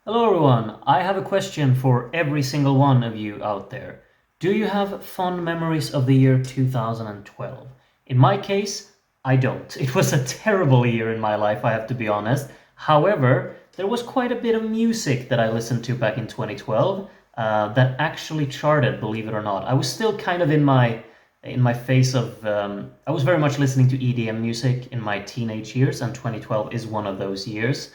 Hello everyone, I have a question for every single one of you out there. Do you have fond memories of the year 2012? In my case, I don't. It was a terrible year in my life, I have to be honest. However, there was quite a bit of music that I listened to back in 2012 that actually charted, believe it or not. I was still kind of in my phase of I was very much listening to EDM music in my teenage years, and 2012 is one of those years.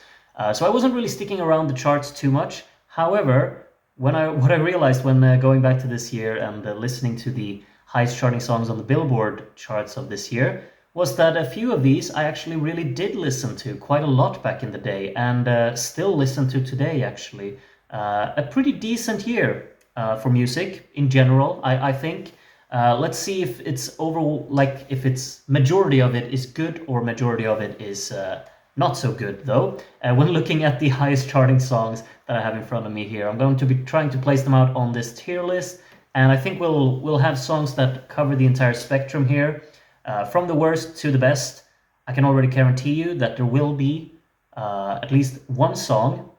So I wasn't really sticking around the charts too much. However, what I realized when going back to this year and listening to the highest charting songs on the Billboard charts of this year was that a few of these I actually really did listen to quite a lot back in the day, and still listen to today actually. A pretty decent year for music in general, I think. Let's see if it's if it's majority of it is good or majority of it is not so good though. When looking at the highest charting songs that I have in front of me here, I'm going to be trying to place them out on this tier list, and I think we'll have songs that cover the entire spectrum here, from the worst to the best. I can already guarantee you that there will be at least one song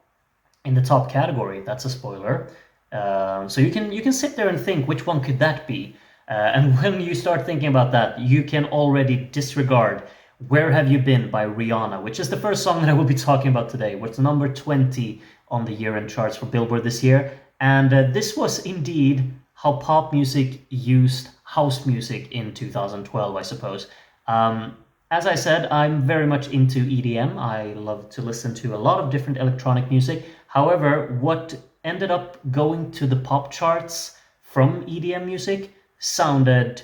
in the top category. That's a spoiler. So you can sit there and think which one could that be, and when you start thinking about that, you can already disregard "Where Have You Been" by Rihanna, which is the first song that I will be talking about today. What's number 20 on the year-end charts for Billboard this year, and this was indeed how pop music used house music in 2012, I suppose. As I said, I'm very much into EDM. I love to listen to a lot of different electronic music. However, what ended up going to the pop charts from EDM music sounded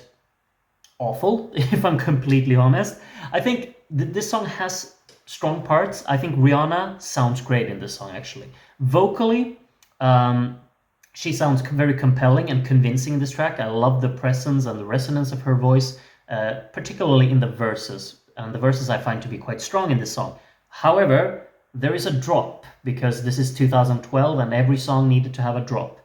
awful, if I'm completely honest. I think this song has strong parts. I think Rihanna sounds great in this song, actually. Vocally, she sounds very compelling and convincing in this track. I love the presence and the resonance of her voice, particularly in the verses. And the verses I find to be quite strong in this song. However, there is a drop, because this is 2012 and every song needed to have a drop.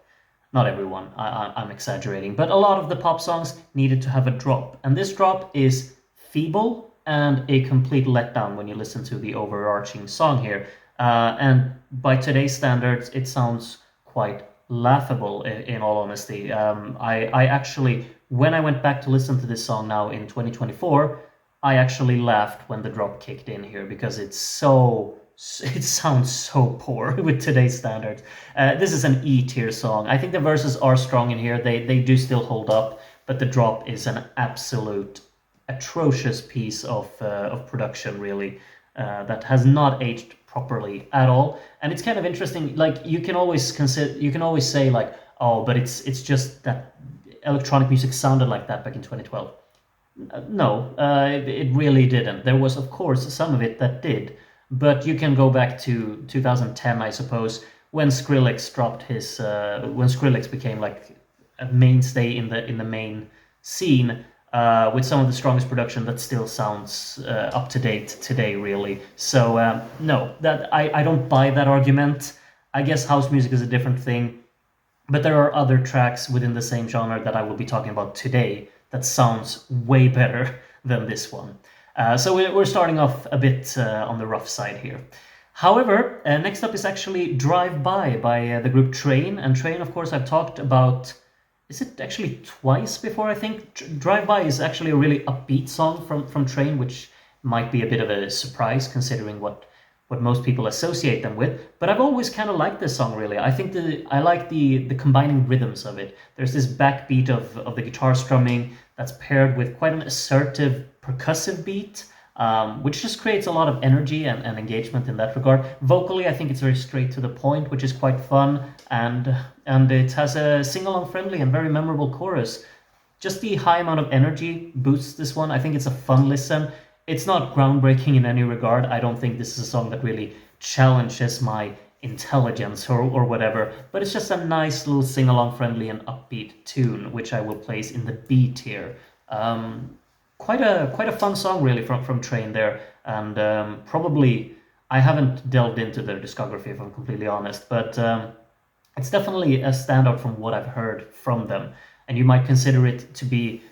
Not everyone, I'm exaggerating, but a lot of the pop songs needed to have a drop. And this drop is feeble and a complete letdown when you listen to the overarching song here. And by today's standards, it sounds quite laughable, in all honesty. I actually, when I went back to listen to this song now in 2024, I actually laughed when the drop kicked in here, because it sounds so poor with today's standards. This is an E tier song. I think the verses are strong in here. They do still hold up, but the drop is an absolute atrocious piece of production, really, that has not aged properly at all. And it's kind of interesting. Like, you can always say like, oh, but it's just that electronic music sounded like that back in 2012. No, it really didn't. There was, of course, some of it that did, but you can go back to 2010, I suppose, when Skrillex became like a mainstay in the main scene, with some of the strongest production that still sounds up to date today, really. So no, that I don't buy that argument. I guess house music is a different thing, but there are other tracks within the same genre that I will be talking about today that sounds way better than this one. So we're starting off a bit on the rough side here. However, next up is actually Drive by the group Train. And Train, of course, I've talked about, is it actually twice before, I think? Drive By is actually a really upbeat song from Train, which might be a bit of a surprise considering what most people associate them with. But I've always kind of liked this song, really. I think I like the combining rhythms of it. There's this backbeat of the guitar strumming that's paired with quite an assertive percussive beat, which just creates a lot of energy and engagement in that regard. Vocally, I think it's very straight to the point, which is quite fun, and it has a sing-along friendly and very memorable chorus. Just the high amount of energy boosts this one. I think it's a fun listen. It's not groundbreaking in any regard. I don't think this is a song that really challenges my intelligence or whatever, but it's just a nice little sing-along friendly and upbeat tune, which I will place in the B tier. Quite a fun song, really, from Train there, and probably I haven't delved into their discography, if I'm completely honest, but it's definitely a standout from what I've heard from them, and you might consider it to be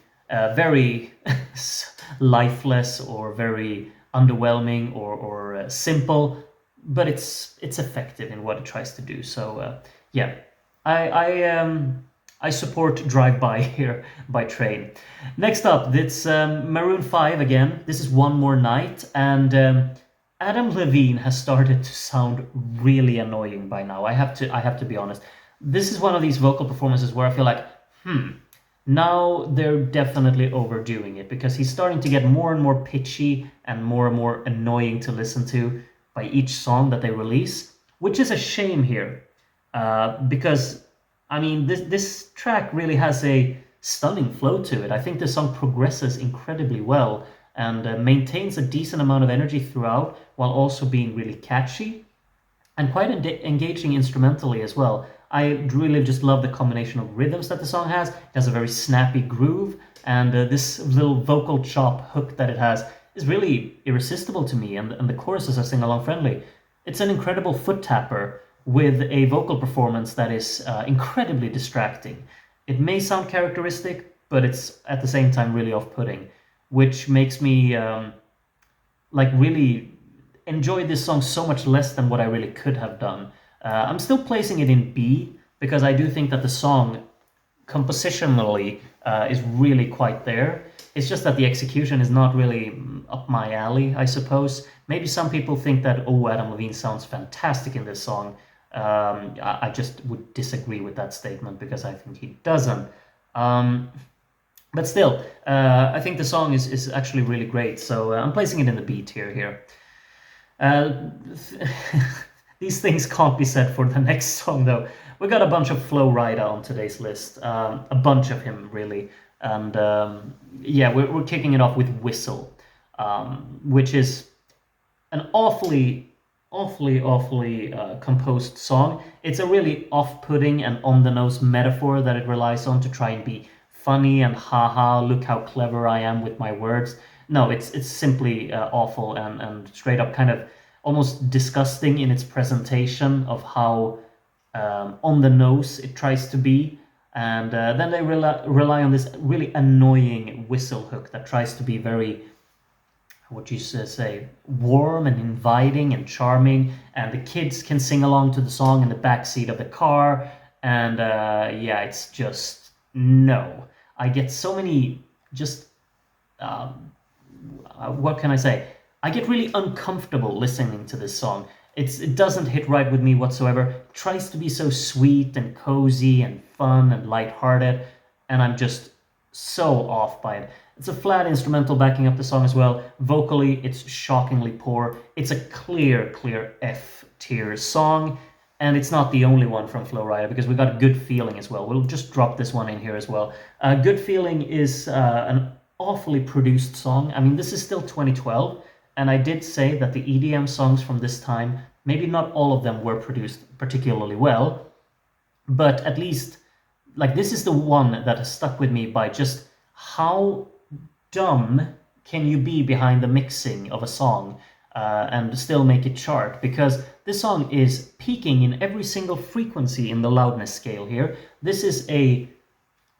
very lifeless or very underwhelming or simple. but it's effective in what it tries to do. So yeah, I support Drive By here by Train. Next up, it's Maroon 5 again. This is One More Night, and Adam Levine has started to sound really annoying by now. I have to be honest. This is one of these vocal performances where I feel like, now they're definitely overdoing it, because he's starting to get more and more pitchy and more annoying to listen to by each song that they release, which is a shame here, because I mean this track really has a stunning flow to it. I think the song progresses incredibly well and maintains a decent amount of energy throughout, while also being really catchy and quite engaging instrumentally as well. I really just love the combination of rhythms that the song has. It has a very snappy groove, and this little vocal chop hook that it has is really irresistible to me, and the choruses are sing-along friendly. It's an incredible foot tapper with a vocal performance that is incredibly distracting. It may sound characteristic, but it's at the same time really off-putting, which makes me like really enjoy this song so much less than what I really could have done. I'm still placing it in B, because I do think that the song compositionally is really quite there. It's just that the execution is not really up my alley, I suppose. Maybe some people think that, oh, Adam Levine sounds fantastic in this song. I just would disagree with that statement, because I think he doesn't. But still, I think the song is actually really great, so I'm placing it in the B tier here. These things can't be said for the next song, though. We got a bunch of Flo Rida on today's list, a bunch of him, really. And yeah, we're kicking it off with Whistle, which is an awfully composed song. It's a really off-putting and on-the-nose metaphor that it relies on to try and be funny and haha, look how clever I am with my words. No, it's simply awful and straight up kind of almost disgusting in its presentation of how on the nose it tries to be. And then they rely on this really annoying whistle hook that tries to be very, what you say, warm and inviting and charming. And the kids can sing along to the song in the backseat of the car. And yeah, it's just, no. I get so many just, what can I say? I get really uncomfortable listening to this song. It doesn't hit right with me whatsoever. It tries to be so sweet and cozy and fun and lighthearted, and I'm just so off by it. It's a flat instrumental backing up the song as well. Vocally, it's shockingly poor. It's a clear F tier song, and it's not the only one from Flo Rida, because we got Good Feeling as well. We'll just drop this one in here as well. Good Feeling is an awfully produced song. I mean, this is still 2012, and I did say that the EDM songs from this time, maybe not all of them were produced particularly well, but at least, like, this is the one that has stuck with me by just how dumb can you be behind the mixing of a song and still make it chart, because this song is peaking in every single frequency in the loudness scale here. This is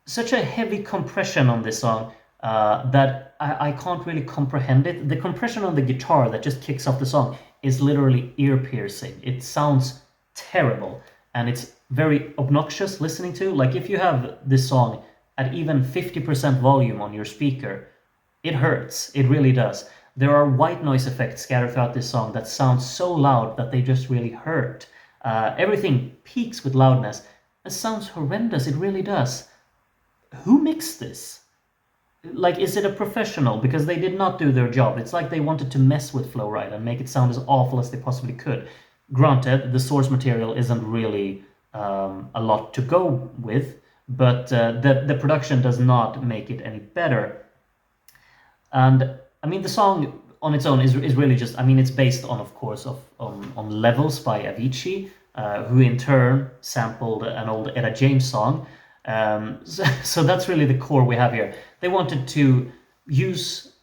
such a heavy compression on this song that I can't really comprehend it. The compression on the guitar that just kicks off the song is literally ear-piercing. It sounds terrible, and it's very obnoxious listening to. Like, if you have this song at even 50% volume on your speaker, it hurts. It really does. There are white noise effects scattered throughout this song that sound so loud that they just really hurt. Everything peaks with loudness. It sounds horrendous. It really does. Who mixed this? Like, is it a professional? Because they did not do their job. It's like they wanted to mess with Flo Rida and make it sound as awful as they possibly could. Granted, the source material isn't really a lot to go with, but the production does not make it any better. And I mean, the song on its own is really just, I mean, it's based on, of course, on Levels by Avicii, who in turn sampled an old Etta James song. So that's really the core we have here. They wanted to use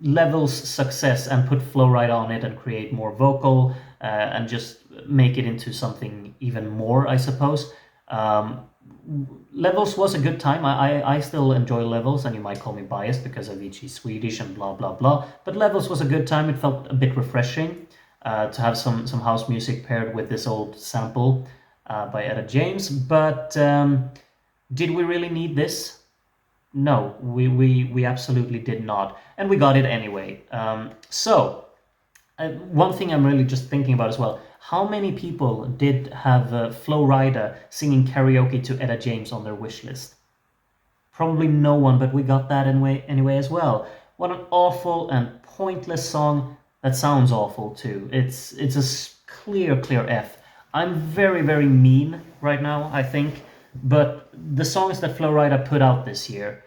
Levels' success and put Flo Rida on it and create more vocal and just make it into something even more, I suppose. Levels was a good time. I still enjoy Levels, and you might call me biased because Avicii's Swedish and blah blah blah, but Levels was a good time. It felt a bit refreshing. to have some house music paired with this old sample by Etta James. But did we really need this? No, we absolutely did not, and we got it anyway. One thing I'm really just thinking about as well: how many people did have Flo Rida singing karaoke to Etta James on their wish list? Probably no one, but we got that anyway as well. What an awful and pointless song. That sounds awful too. It's a clear F. I'm very mean right now, I think, but the songs that Flo Rida put out this year,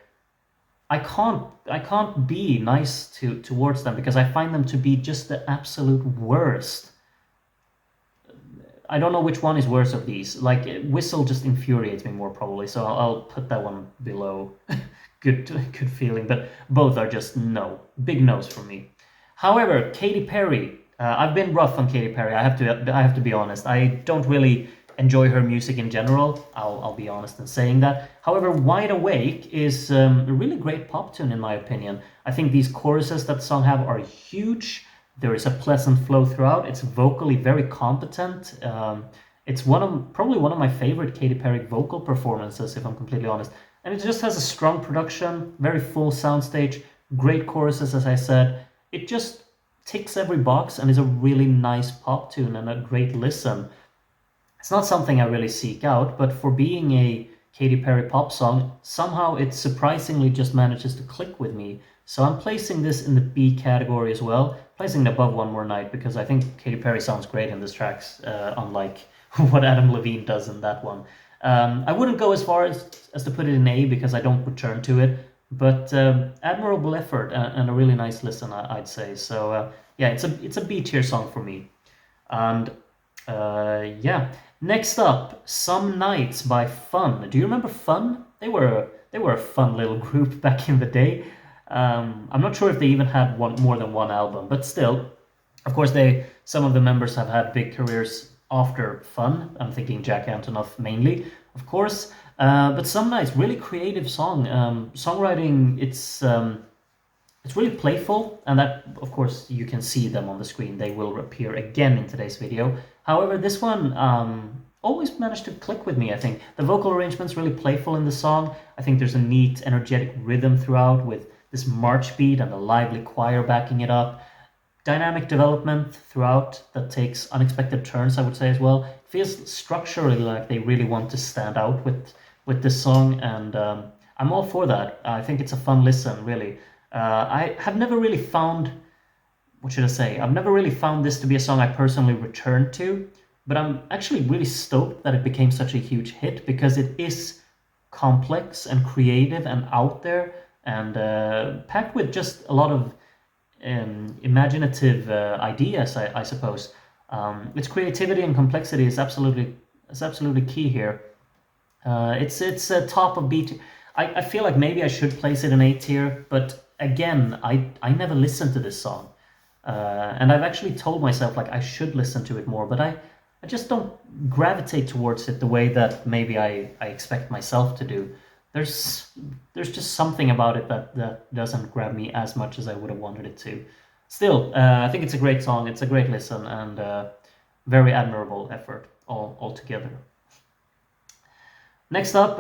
I can't be nice towards them because I find them to be just the absolute worst. I don't know which one is worse of these. Like, Whistle just infuriates me more probably, so I'll put that one below. Good feeling, but both are just no. Big no's for me. However, Katy Perry, I've been rough on Katy Perry. I have to be honest. I don't really enjoy her music in general. I'll be honest in saying that. However, Wide Awake is a really great pop tune in my opinion. I think these choruses that the song have are huge. There is a pleasant flow throughout. It's vocally very competent. It's probably one of my favorite Katy Perry vocal performances, if I'm completely honest. And it just has a strong production, very full soundstage, great choruses, as I said. It just ticks every box and is a really nice pop tune and a great listen. It's not something I really seek out, but for being a Katy Perry pop song, somehow it surprisingly just manages to click with me. So I'm placing this in the B category as well, placing it above One More Night because I think Katy Perry sounds great in this tracks, unlike what Adam Levine does in that one. I wouldn't go as far as to put it in A because I don't return to it, but admirable effort and a really nice listen, I'd say. So yeah, it's a B tier song for me. And yeah, next up, Some Nights by Fun. Do you remember Fun? They were a fun little group back in the day. I'm not sure if they even had more than one album, but still, of course, some of the members have had big careers after Fun. I'm thinking Jack Antonoff mainly, of course. But Some Nights, really creative song. Songwriting, it's really playful, and that, of course, you can see them on the screen. They will appear again in today's video. However, this one always managed to click with me, I think. The vocal arrangement's really playful in the song. I think there's a neat, energetic rhythm throughout with this march beat and a lively choir backing it up. Dynamic development throughout that takes unexpected turns, I would say as well. It feels structurally like they really want to stand out with this song, and I'm all for that. I think it's a fun listen, really. I have never really found, what should I say? I've never really found this to be a song I personally return to, but I'm actually really stoked that it became such a huge hit because it is complex and creative and out there and packed with just a lot of imaginative ideas, I suppose. Its creativity and complexity is absolutely key here. It's a top of B tier. I feel like maybe I should place it in A tier, but again, I never listened to this song. And I've actually told myself like I should listen to it more, but I just don't gravitate towards it the way that maybe I expect myself to do. There's just something about it that doesn't grab me as much as I would have wanted it to. Still, I think it's a great song, it's a great listen, and very admirable effort altogether. Next up,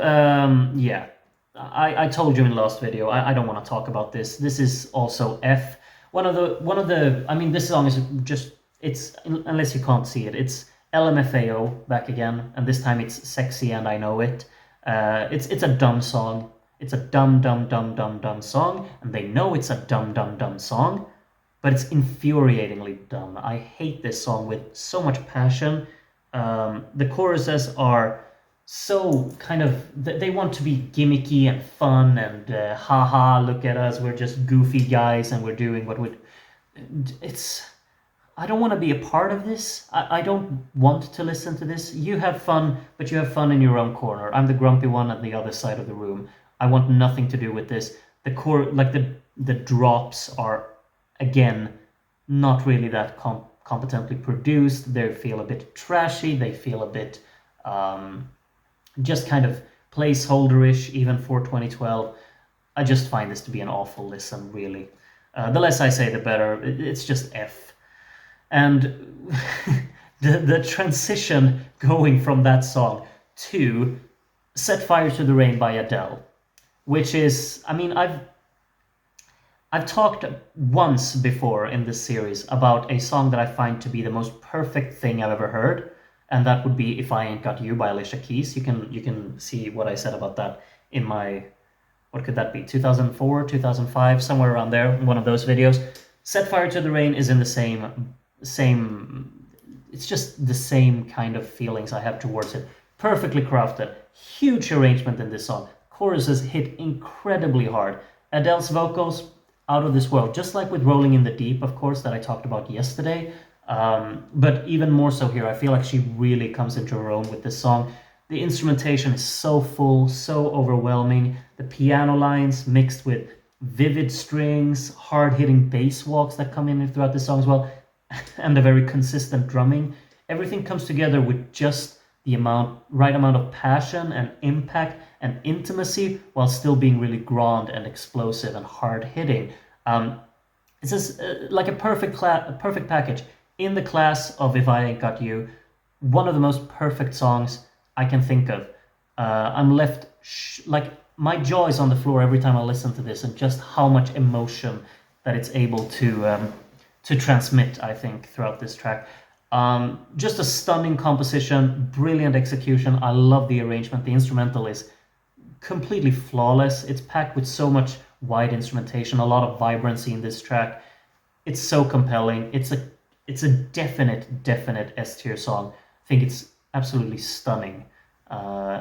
yeah, I told you in the last video, I don't want to talk about this. This is also F. One of the, I mean, this song is just, it's, unless you can't see it, it's LMFAO back again, and this time it's Sexy and I Know It. It's a dumb song. It's a dumb song, and they know it's a dumb song, but it's infuriatingly dumb. I hate this song with so much passion. The choruses are so kind of, they want to be gimmicky and fun and haha, look at us, we're just goofy guys and we're doing what we, it's, I don't want to be a part of this. I don't want to listen to this. You have fun, but you have fun in your own corner. I'm the grumpy one at the other side of the room. I want nothing to do with this. The core, like the drops are, again, not really that competently produced. They feel a bit trashy. They feel a bit just kind of placeholder-ish, even for 2012. I just find this to be an awful listen, really. The less I say, the better. It's just F. And the transition going from that song to Set Fire to the Rain by Adele, which is, I mean, I've talked once before in this series about a song that I find to be the most perfect thing I've ever heard, and that would be If I Ain't Got You by Alicia Keys. You can see what I said about that in my, what could that be, 2004, 2005, somewhere around there, one of those videos. Set Fire to the Rain is in the same, it's just the same kind of feelings I have towards it. Perfectly crafted, huge arrangement in this song. Choruses hit incredibly hard. Adele's vocals, out of this world, just like with Rolling in the Deep, of course, that I talked about yesterday. But even more so here, I feel like she really comes into her own with this song. The instrumentation is so full, so overwhelming. The piano lines mixed with vivid strings, hard-hitting bass walks that come in throughout the song as well, and a very consistent drumming. Everything comes together with just the right amount of passion and impact and intimacy, while still being really grand and explosive and hard-hitting. It's just like a perfect package in the class of If I Ain't Got You. One of the most perfect songs I can think of. I'm left like my jaw is on the floor every time I listen to this, and just how much emotion that it's able to transmit, I think, throughout this track. Just a stunning composition, brilliant execution. I love the arrangement. The instrumental is completely flawless. It's packed with so much wide instrumentation, a lot of vibrancy in this track. It's so compelling. It's a definite S tier song. I think it's absolutely stunning.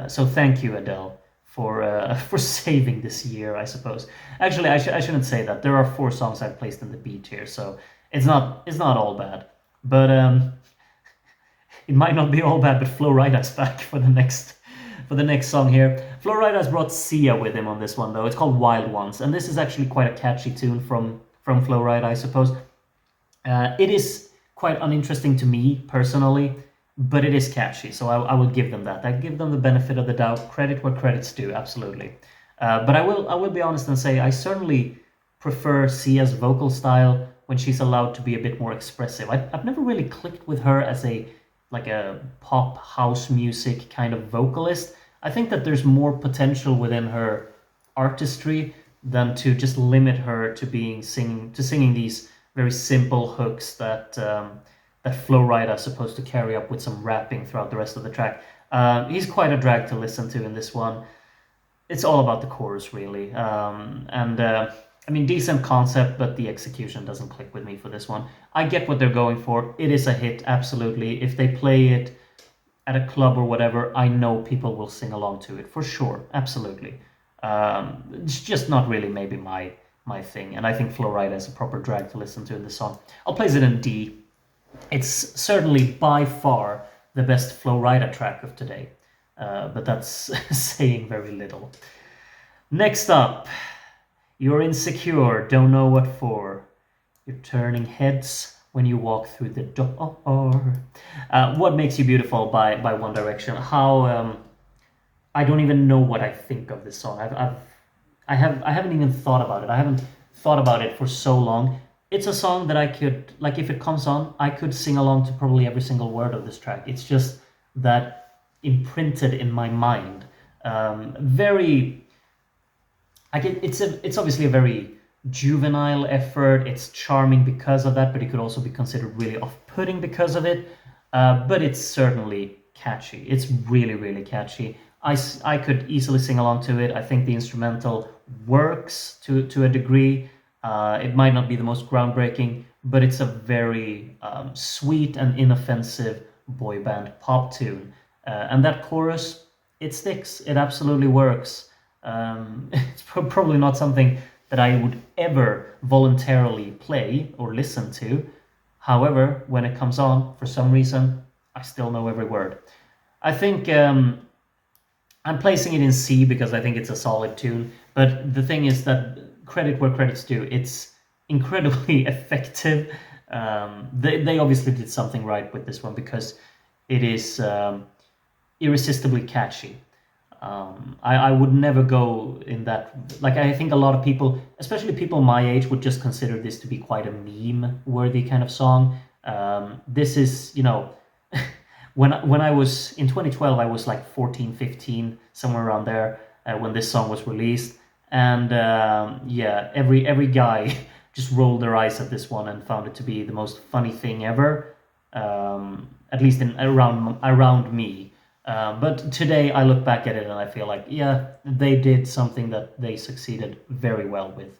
So thank you, Adele, for saving this year, I suppose. Actually, I shouldn't say that. There are 4 songs I've placed in the B tier, so it's not all bad. But it might not be all bad. But Flo Rida's back for the next song here. Flo Rida's brought Sia with him on this one, though. It's called Wild Ones, and this is actually quite a catchy tune from Flo Rida, I suppose. It is quite uninteresting to me personally, but it is catchy, so I will give them that. I give them the benefit of the doubt. Credit where credit's due, absolutely. But I will be honest and say I certainly prefer Sia's vocal style when she's allowed to be a bit more expressive. I've never really clicked with her as a pop house music kind of vocalist. I think that there's more potential within her artistry than to just limit her to singing these very simple hooks that Flo Rida is supposed to carry up with some rapping throughout the rest of the track. He's quite a drag to listen to in this one. It's all about the chorus, really. I mean, decent concept, but the execution doesn't click with me for this one. I get what they're going for. It is a hit, absolutely. If they play it at a club or whatever, I know people will sing along to it, for sure, absolutely. It's just not really maybe my thing, and I think Flo Rida is a proper drag to listen to in this song. I'll place it in D. It's certainly by far the best Flo Rida track of today, but that's saying very little. Next up, You're Insecure, Don't Know What For. You're turning heads when you walk through the door. What Makes You Beautiful by One Direction. How I don't even know what I think of this song. I haven't even thought about it. I haven't thought about it for so long. It's a song that I could, like, if it comes on, I could sing along to probably every single word of this track. It's just that imprinted in my mind. It's obviously a very juvenile effort. It's charming because of that, but it could also be considered really off-putting because of it. But it's certainly catchy. It's really, really catchy. I could easily sing along to it. I think the instrumental works to a degree. It might not be the most groundbreaking, but it's a very sweet and inoffensive boy band pop tune. And that chorus, it sticks. It absolutely works. It's probably not something that I would ever voluntarily play or listen to. However, when it comes on, for some reason, I still know every word. I think I'm placing it in C because I think it's a solid tune. But the thing is that credit where credit's due. It's incredibly effective. They obviously did something right with this one because it is irresistibly catchy. I would never go in that. Like, I think a lot of people, especially people my age, would just consider this to be quite a meme-worthy kind of song. This is, you know, when I was in 2012, I was like 14, 15, somewhere around there, when this song was released. And yeah, every guy just rolled their eyes at this one and found it to be the most funny thing ever, at least in around me. But today I look back at it and I feel like, yeah, they did something that they succeeded very well with.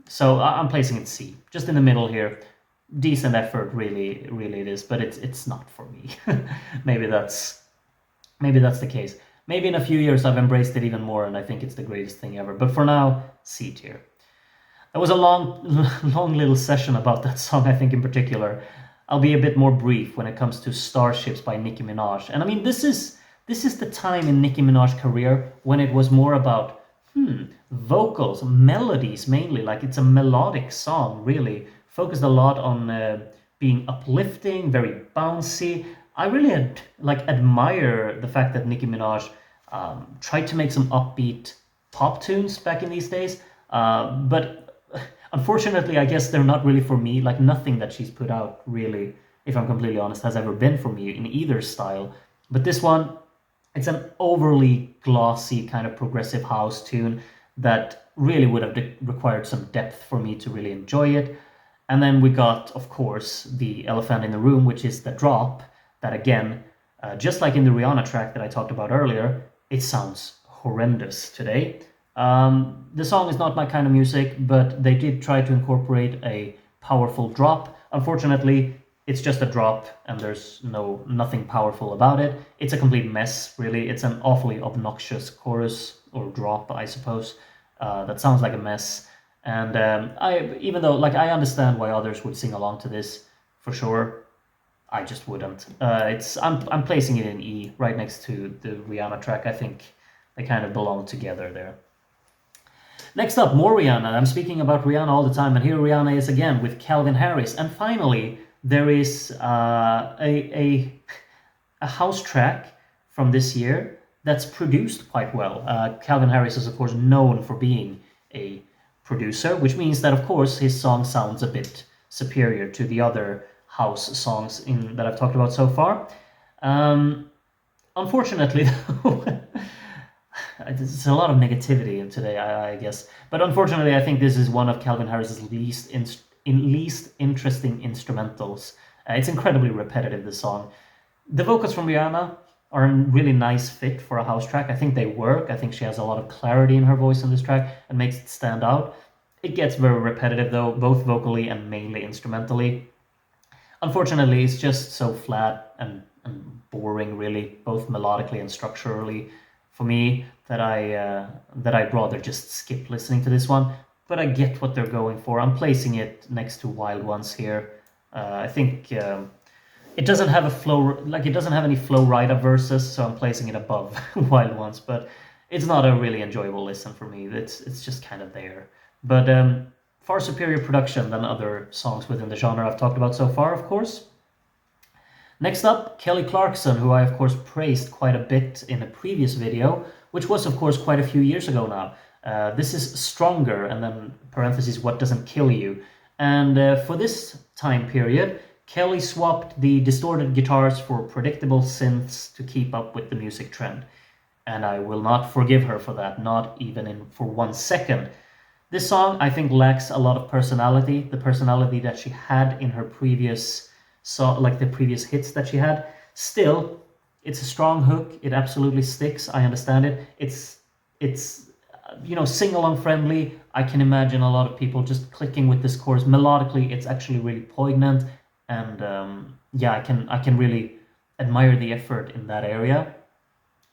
So I'm placing it C, just in the middle here. Decent effort, really, really it is, but it's not for me. maybe that's the case. Maybe in a few years I've embraced it even more and I think it's the greatest thing ever. But for now, C tier. That was a long, long little session about that song, I think, in particular. I'll be a bit more brief when it comes to Starships by Nicki Minaj. And I mean, this is the time in Nicki Minaj's career when it was more about vocals, melodies mainly. Like, it's a melodic song, really. Focused a lot on being uplifting, very bouncy. I really admire the fact that Nicki Minaj tried to make some upbeat pop tunes back in these days. But unfortunately, I guess they're not really for me. Like, nothing that she's put out, really, if I'm completely honest, has ever been for me in either style. But this one, it's an overly glossy kind of progressive house tune that really would have required some depth for me to really enjoy it. And then we got, of course, the elephant in the room, which is the drop, that again, just like in the Rihanna track that I talked about earlier, it sounds horrendous today. The song is not my kind of music, but they did try to incorporate a powerful drop. Unfortunately, it's just a drop and there's nothing powerful about it. It's a complete mess, really. It's an awfully obnoxious chorus, or drop, I suppose, that sounds like a mess. And even though, like, I understand why others would sing along to this, for sure, I just wouldn't. I'm placing it in E, right next to the Rihanna track. I think they kind of belong together there. Next up, more Rihanna. I'm speaking about Rihanna all the time, and here Rihanna is again with Calvin Harris. And finally, there is a house track from this year that's produced quite well. Calvin Harris is, of course, known for being a producer, which means that, of course, his song sounds a bit superior to the other house songs that I've talked about so far. Unfortunately, though, there's a lot of negativity today, I guess. But unfortunately, I think this is one of Calvin Harris's least interesting instrumentals. It's incredibly repetitive, this song. The vocals from Rihanna are a really nice fit for a house track. I think they work. I think she has a lot of clarity in her voice on this track and makes it stand out. It gets very repetitive, though, both vocally and mainly instrumentally. Unfortunately, it's just so flat and boring, really, both melodically and structurally, for me, that I'd rather just skip listening to this one. But I get what they're going for. I'm placing it next to Wild Ones here. I think it doesn't have it doesn't have any Flo Rida verses, so I'm placing it above Wild Ones. But it's not a really enjoyable listen for me. It's just kind of there. But far superior production than other songs within the genre I've talked about so far, of course. Next up, Kelly Clarkson, who I, of course, praised quite a bit in a previous video, which was, of course, quite a few years ago now. This is Stronger, and then parentheses, What Doesn't Kill You. And for this time period, Kelly swapped the distorted guitars for predictable synths to keep up with the music trend. And I will not forgive her for that, not even for 1 second. This song, I think, lacks a lot of personality, the personality that she had in her previous the previous hits that she had. Still, it's a strong hook. It absolutely sticks. I understand it. It's sing-along friendly. I can imagine a lot of people just clicking with this chorus. Melodically, it's actually really poignant, and I can really admire the effort in that area.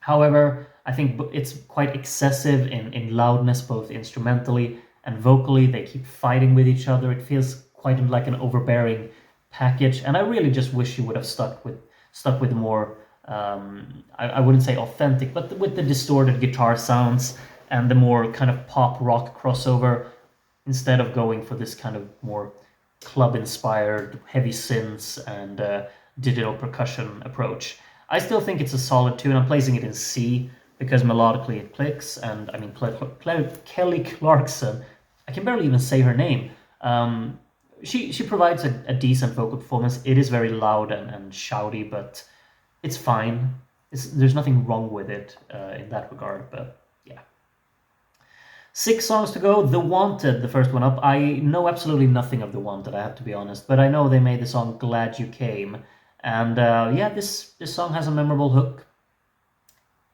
However, I think it's quite excessive in loudness, both instrumentally and vocally. They keep fighting with each other. It feels quite like an overbearing package, and I really just wish you would have stuck with more I wouldn't say authentic, but with the distorted guitar sounds and the more kind of pop rock crossover, instead of going for this kind of more club inspired heavy synths and digital percussion approach. I still think it's a solid tune. I'm placing it in C because melodically it clicks, and I mean Kelly Clarkson, I can barely even say her name. she provides a decent vocal performance. It is very loud and shouty, but it's fine. There's nothing wrong with it in that regard, but yeah. 6 songs to go. The Wanted, the first one up. I know absolutely nothing of The Wanted, I have to be honest, but I know they made the song Glad You Came. And yeah, this song has a memorable hook.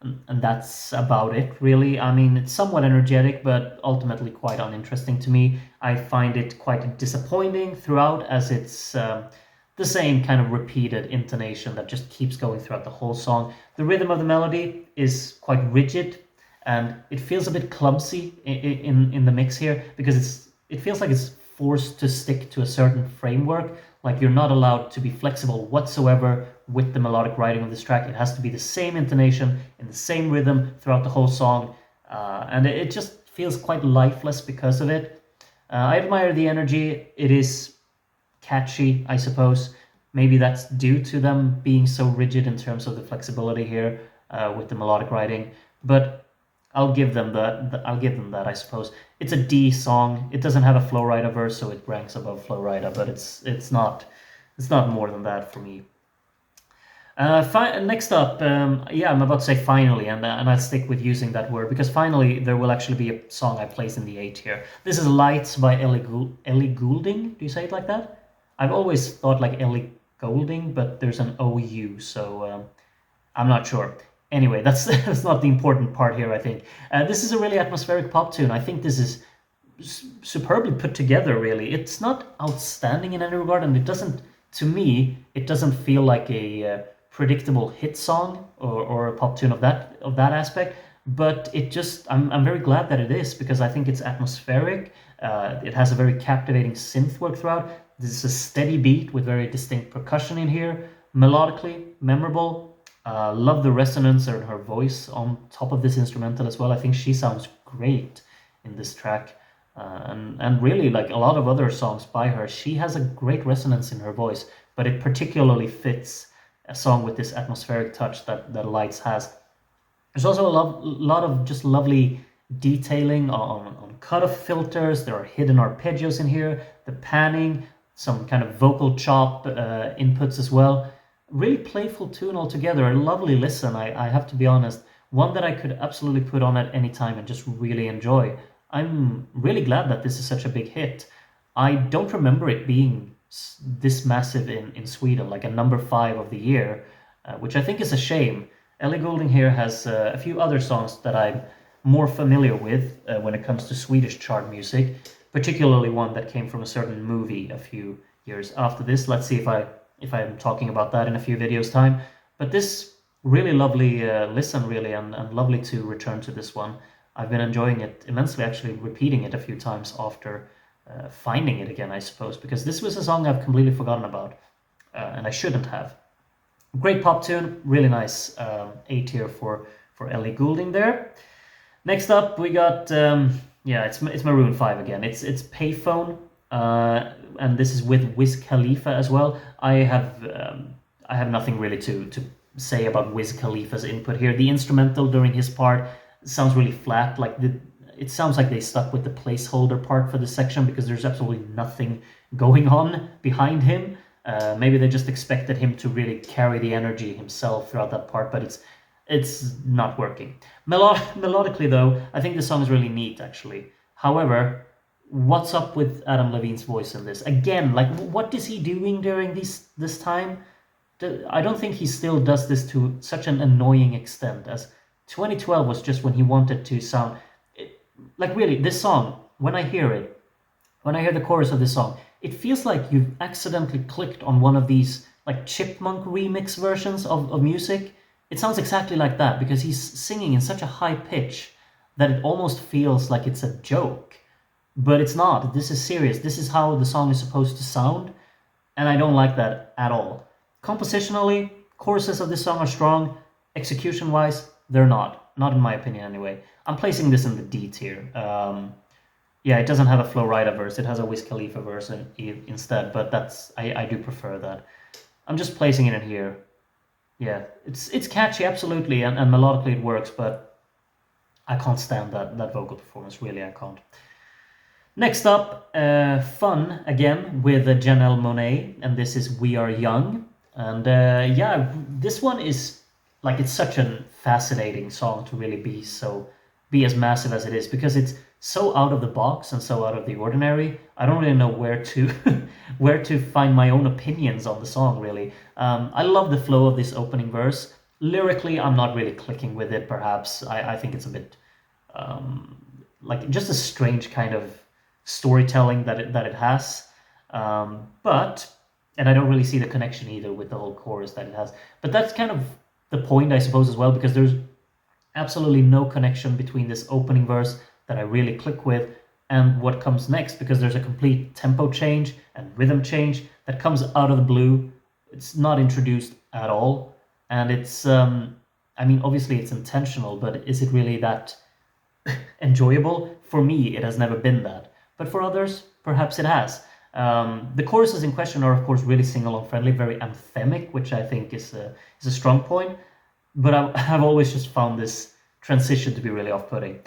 And that's about it, really. I mean, it's somewhat energetic, but ultimately quite uninteresting to me. I find it quite disappointing throughout, as it's the same kind of repeated intonation that just keeps going throughout the whole song. The rhythm of the melody is quite rigid, and it feels a bit clumsy in the mix here, because it feels like it's forced to stick to a certain framework. Like, you're not allowed to be flexible whatsoever with the melodic writing of this track. It has to be the same intonation in the same rhythm throughout the whole song, and it just feels quite lifeless because of it. I admire the energy. It is catchy, I suppose. Maybe that's due to them being so rigid in terms of the flexibility here with the melodic writing, but I'll give them that. I'll give them that, I suppose. It's a D song. It doesn't have a Flo Rida verse, so it ranks above Flo Rida, but it's not more than that for me. Next up, yeah, I'm about to say finally, and I'll stick with using that word, because finally there will actually be a song I place in the 8 here. This is Lights by Ellie Goulding. Do you say it like that? I've always thought like Ellie Goulding, but there's an OU, so I'm not sure. Anyway, that's not the important part here, I think. This is a really atmospheric pop tune. I think this is superbly put together, really. It's not outstanding in any regard, and to me, it doesn't feel like a predictable hit song or a pop tune of that aspect. But I'm very glad that it is, because I think it's atmospheric. It has a very captivating synth work throughout. This is a steady beat with very distinct percussion in here. Melodically, memorable. Love the resonance in her voice on top of this instrumental as well. I think she sounds great in this track. And really, like a lot of other songs by her, she has a great resonance in her voice, but it particularly fits a song with this atmospheric touch that Lights has. There's also a lot of just lovely detailing on cutoff filters. There are hidden arpeggios in here, the panning, some kind of vocal chop inputs as well. Really playful tune altogether, a lovely listen, I have to be honest. One that I could absolutely put on at any time and just really enjoy. I'm really glad that this is such a big hit. I don't remember it being this massive in Sweden, like a number 5 of the year, which I think is a shame. Ellie Goulding here has a few other songs that I'm more familiar with when it comes to Swedish chart music, particularly one that came from a certain movie a few years after this. Let's see if I'm talking about that in a few videos time. But this really lovely listen, really, and lovely to return to this one. I've been enjoying it immensely, actually repeating it a few times after finding it again, I suppose, because this was a song I've completely forgotten about, and I shouldn't have. Great pop tune, really nice. A tier for Ellie Goulding there. Next up, we got yeah, it's Maroon 5 again. It's Payphone, and this is with Wiz Khalifa as well. I have nothing really to say about Wiz Khalifa's input here. The instrumental during his part sounds really flat. Like it sounds like they stuck with the placeholder part for this section, because there's absolutely nothing going on behind him. Maybe they just expected him to really carry the energy himself throughout that part, but it's not working. Melodically, though, I think the song is really neat, actually. However, what's up with Adam Levine's voice in this? Again, like, what is he doing during this time? I don't think he still does this to such an annoying extent, as 2012 was just when he wanted to sound... Like, really, this song, when I hear the chorus of this song, it feels like you've accidentally clicked on one of these like chipmunk remix versions of music. It sounds exactly like that, because he's singing in such a high pitch that it almost feels like it's a joke. But it's not. This is serious. This is how the song is supposed to sound, and I don't like that at all. Compositionally, choruses of this song are strong. Execution-wise, they're not. Not in my opinion, anyway. I'm placing this in the D tier. Yeah, it doesn't have a Flo Rida verse. It has a Wiz Khalifa verse instead, but I do prefer that. I'm just placing it in here. Yeah, it's catchy, absolutely, and melodically it works, but I can't stand that vocal performance. Really, I can't. Next up, Fun again with Janelle Monáe, and this is We Are Young. And yeah, this one is like it's such a fascinating song to really be as massive as it is because it's so out of the box and so out of the ordinary. I don't really know where to where to find my own opinions on the song. Really, I love the flow of this opening verse. Lyrically, I'm not really clicking with it. Perhaps I think it's a bit like just a strange kind of storytelling that it has. But and I don't really see the connection either with the whole chorus that it has. But that's kind of the point, I suppose, as well, because there's absolutely no connection between this opening verse that I really click with and what comes next, because there's a complete tempo change and rhythm change that comes out of the blue. It's not introduced at all, and it's I mean, obviously it's intentional, but is it really that enjoyable? For me, it has never been that, but for others, perhaps it has. The choruses in question are, of course, really sing-along friendly, very anthemic, which I think is a strong point. But I've always just found this transition to be really off-putting.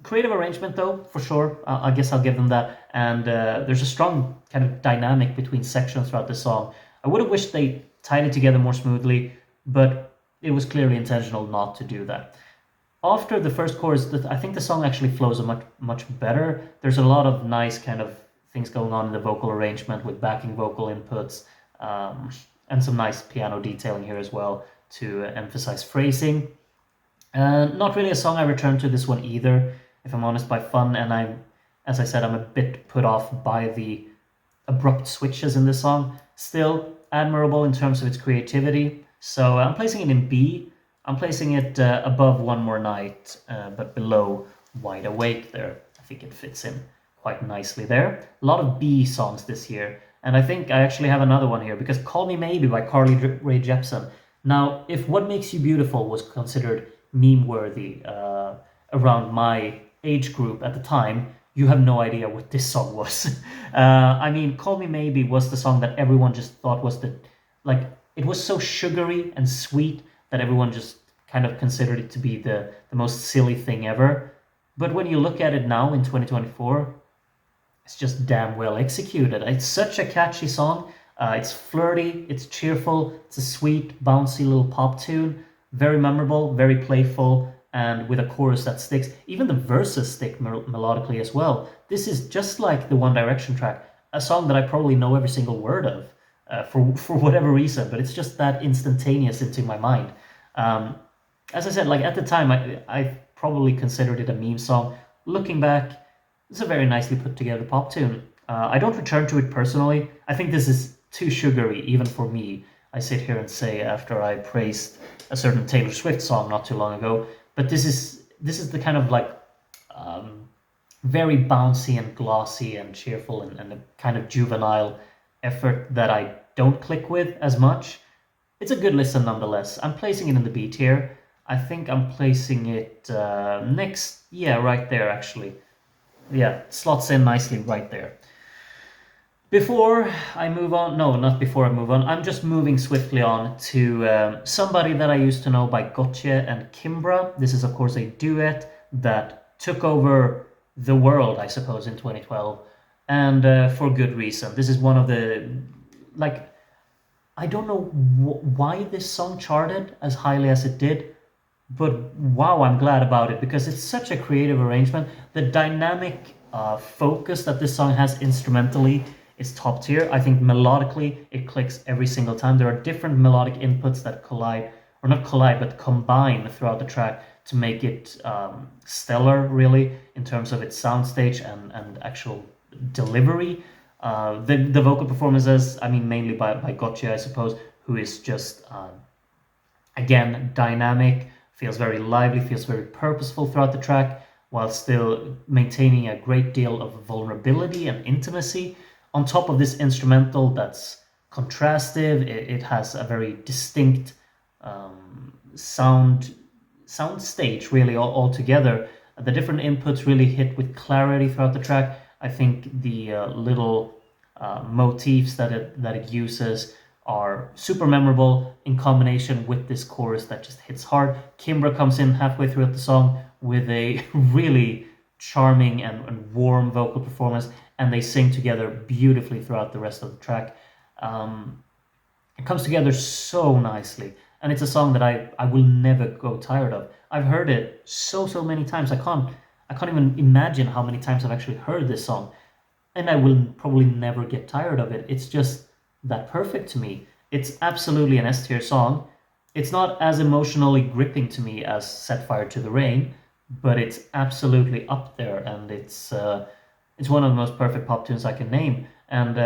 Creative arrangement, though, for sure. I guess I'll give them that. And there's a strong kind of dynamic between sections throughout the song. I would have wished they tied it together more smoothly, but it was clearly intentional not to do that. After the first chorus, I think the song actually flows much better. There's a lot of nice kind of things going on in the vocal arrangement with backing vocal inputs, and some nice piano detailing here as well to emphasize phrasing. Not really a song I return to this one either, if I'm honest, by Fun, and as I said, I'm a bit put off by the abrupt switches in this song. Still admirable in terms of its creativity, so I'm placing it in B. I'm placing it above One More Night, but below Wide Awake there. I think it fits in quite nicely there. A lot of B songs this year, and I think I actually have another one here, because Call Me Maybe by Carly Rae Jepsen. Now, if What Makes You Beautiful was considered meme-worthy around my age group at the time, you have no idea what this song was. I mean, Call Me Maybe was the song that everyone just thought was like, it was so sugary and sweet that everyone just kind of considered it to be the most silly thing ever. But when you look at it now in 2024, it's just damn well executed. It's such a catchy song. It's flirty, it's cheerful, it's a sweet, bouncy little pop tune. Very memorable, very playful, and with a chorus that sticks. Even the verses stick melodically as well. This is just like the One Direction track, a song that I probably know every single word of for whatever reason, but it's just that instantaneous into my mind. As I said, like at the time, I probably considered it a meme song. Looking back, it's a very nicely put together pop tune. I don't return to it personally. I think this is too sugary, even for me. I sit here and say after I praised a certain Taylor Swift song not too long ago, but this is the kind of like very bouncy and glossy and cheerful and a kind of juvenile effort that I don't click with as much. It's a good listen nonetheless. I'm placing it in the B tier. I think I'm placing it next, yeah, right there actually. Yeah, slots in nicely right there. Before I move on, no, not before I move on, I'm just moving swiftly on to Somebody That I Used to Know by Gotye and Kimbra. This is, of course, a duet that took over the world, I suppose, in 2012, and for good reason. This is one of the, like, I don't know why this song charted as highly as it did, but wow, I'm glad about it, because it's such a creative arrangement. The dynamic focus that this song has instrumentally is top tier. I think melodically it clicks every single time. There are different melodic inputs that collide, or not collide, but combine throughout the track to make it stellar, really, in terms of its soundstage and actual delivery. The vocal performances, I mean, mainly by Gotye, I suppose, who is just, again, dynamic, feels very lively, feels very purposeful throughout the track, while still maintaining a great deal of vulnerability and intimacy. On top of this instrumental that's contrastive, it has a very distinct sound stage, really, all together. The different inputs really hit with clarity throughout the track. I think the little motifs that it uses are super memorable in combination with this chorus that just hits hard. Kimbra comes in halfway throughout the song with a really charming and warm vocal performance, and they sing together beautifully throughout the rest of the track. It comes together so nicely, and it's a song that I will never go tired of. I've heard it so many times. I can't even imagine how many times I've actually heard this song, and I will probably never get tired of it. It's just that perfect to me. It's absolutely an S tier song. It's not as emotionally gripping to me as Set Fire to the Rain, but it's absolutely up there, and it's one of the most perfect pop tunes I can name. And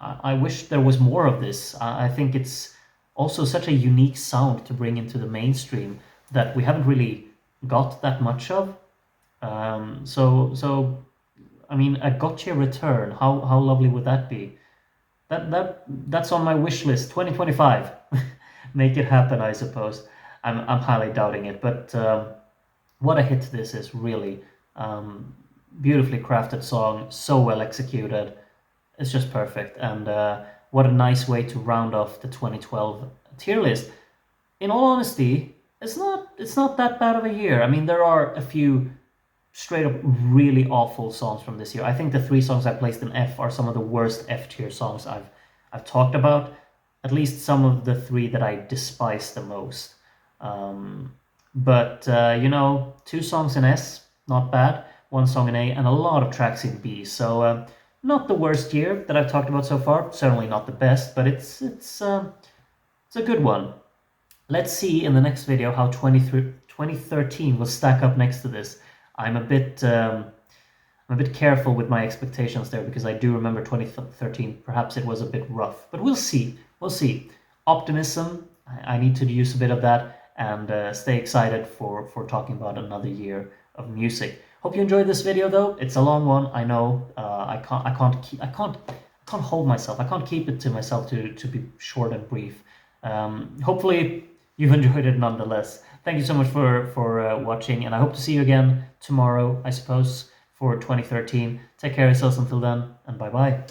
I wish there was more of this. I think it's also such a unique sound to bring into the mainstream that we haven't really got that much of. So I mean, a Gotye return. How lovely would that be? That's on my wish list. 2025. Make it happen, I suppose. I'm highly doubting it, but what a hit this is, really. Beautifully crafted song, so well executed. It's just perfect, and what a nice way to round off the 2012 tier list. In all honesty, it's not that bad of a year. I mean, there are a few straight up really awful songs from this year. I think the 3 songs I placed in F are some of the worst F tier songs I've talked about. At least some of the 3 that I despise the most. But 2 songs in S, not bad. 1 song in A, and a lot of tracks in B. So not the worst year that I've talked about so far. Certainly not the best, but it's a good one. Let's see in the next video how 2013 will stack up next to this. I'm a bit careful with my expectations there, because I do remember 2013. Perhaps it was a bit rough, but we'll see. We'll see. Optimism. I need to use a bit of that, and stay excited for talking about another year of music. Hope you enjoyed this video, though. It's a long one, I know. I can't hold myself. I can't keep it to myself to be short and brief. Hopefully you've enjoyed it nonetheless. Thank you so much for watching, and I hope to see you again tomorrow, I suppose, for 2013. Take care of yourselves until then, and bye bye.